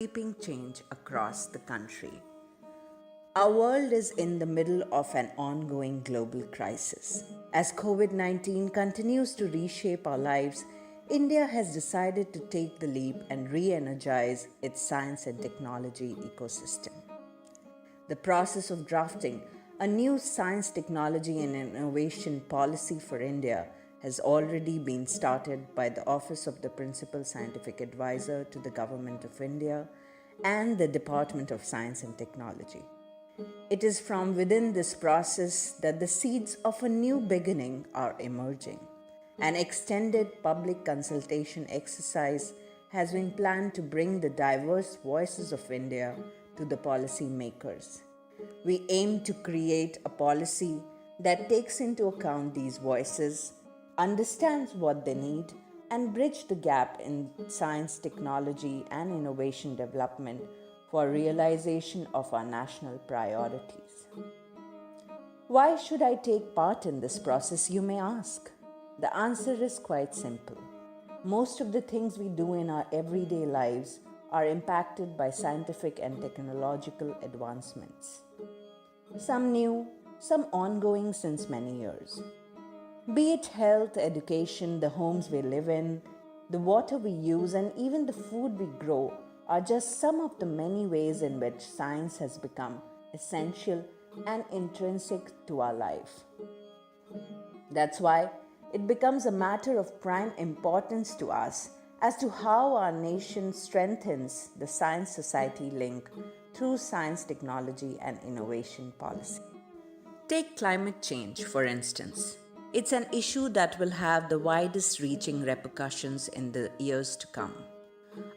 sweeping change across the country. Our world is in the middle of an ongoing global crisis. As COVID 19 continues to reshape our lives, India has decided to take the leap and re energize its science and technology ecosystem. The process of drafting a new science, technology, and innovation policy for India has already been started by the Office of the Principal Scientific Advisor to the Government of India and the Department of Science and Technology. It is from within this process that the seeds of a new beginning are emerging. An extended public consultation exercise has been planned to bring the diverse voices of India to the policy makers. We aim to create a policy that takes into account these voices, understands what they need, and bridge the gap in science, technology, and innovation development for realization of our national priorities. Why should I take part in this process, you may ask? The answer is quite simple. Most of the things we do in our everyday lives are impacted by scientific and technological advancements. Some new, some ongoing since many years. Be it health, education, the homes we live in, the water we use, and even the food we grow are just some of the many ways in which science has become essential and intrinsic to our life. That's why it becomes a matter of prime importance to us as to how our nation strengthens the science society link through science, technology, and innovation policy. Take climate change, for instance. It's an issue that will have the widest reaching repercussions in the years to come.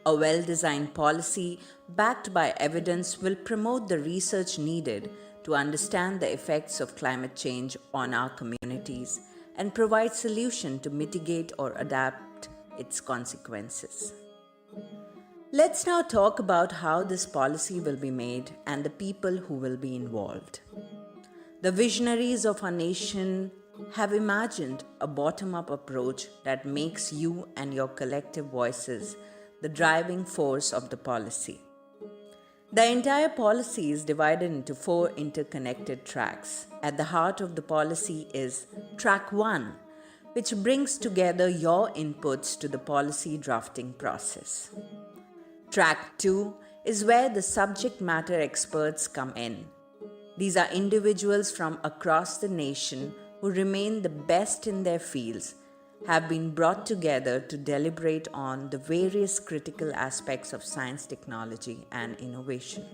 A well designed policy backed by evidence will promote the research needed to understand the effects of climate change on our communities and provide solutions to mitigate or adapt its consequences. Let's now talk about how this policy will be made and the people who will be involved. The visionaries of our nation have imagined a bottom up approach that makes you and your collective voices the driving force of the policy. The entire policy is divided into 4 interconnected tracks. At the heart of the policy is Track 1, which brings together your inputs to the policy drafting process. Track 2 is where the subject matter experts come in. These are individuals from across the nation who remain the best in their fields, have been brought together to deliberate on the various critical aspects of science, technology, and innovation.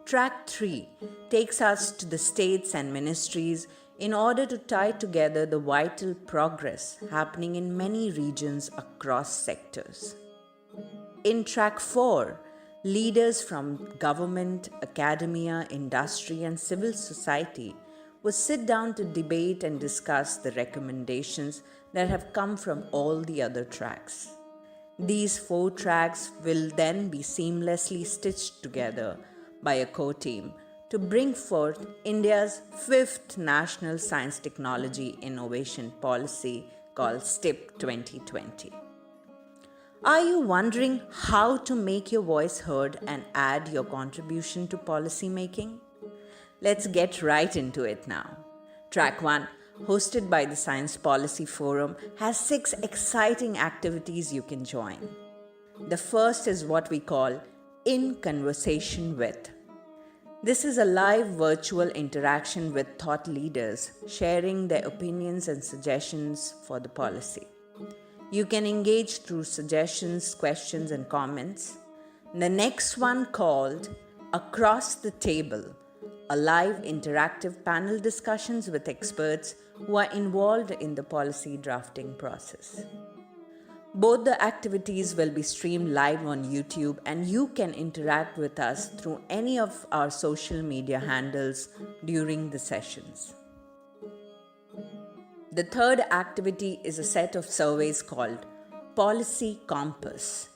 Track 3 takes us to the states and ministries in order to tie together the vital progress happening in many regions across sectors. In Track 4, leaders from government, academia, industry, and civil society will sit down to debate and discuss the recommendations that have come from all the other tracks. These 4 tracks will then be seamlessly stitched together by a core team to bring forth India's 5th National Science Technology Innovation Policy called STIP 2020. Are you wondering how to make your voice heard and add your contribution to policy making? Let's get right into it now. Track 1, hosted by the Science Policy Forum, has 6 exciting activities you can join. The first is what we call In Conversation With. This is a live virtual interaction with thought leaders sharing their opinions and suggestions for the policy. You can engage through suggestions, questions, and comments. The next one called Across the Table, a live interactive panel discussions with experts who are involved in the policy drafting process. Both the activities will be streamed live on YouTube, and you can interact with us through any of our social media handles during the sessions. The third activity is a set of surveys called Policy Compass,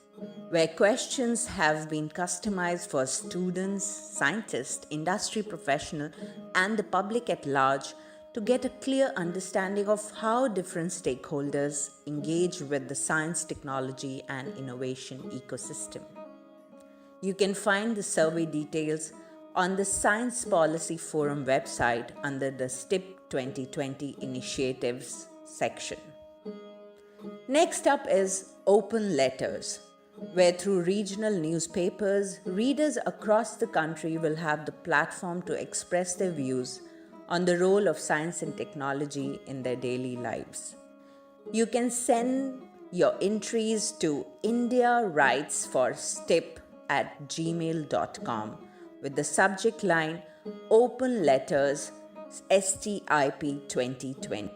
where questions have been customized for students, scientists, industry professionals, and the public at large to get a clear understanding of how different stakeholders engage with the science, technology, and innovation ecosystem. You can find the survey details on the Science Policy Forum website under the STIP 2020 Initiatives section. Next up is Open Letters, where through regional newspapers, readers across the country will have the platform to express their views on the role of science and technology in their daily lives. You can send your entries to indiawritesforstip@gmail.com with the subject line Open Letters STIP 2020.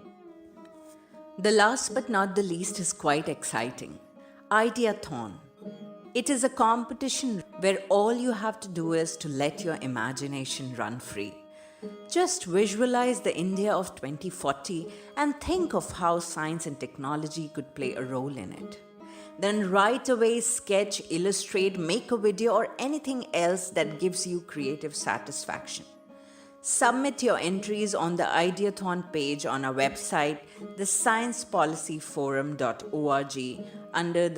The last but not the least is quite exciting. Ideathon. It is a competition where all you have to do is to let your imagination run free. Just visualize the India of 2040 and think of how science and technology could play a role in it. Then right away sketch, illustrate, make a video or anything else that gives you creative satisfaction. Submit your entries on the Ideathon page on our website, thesciencepolicyforum.org, under the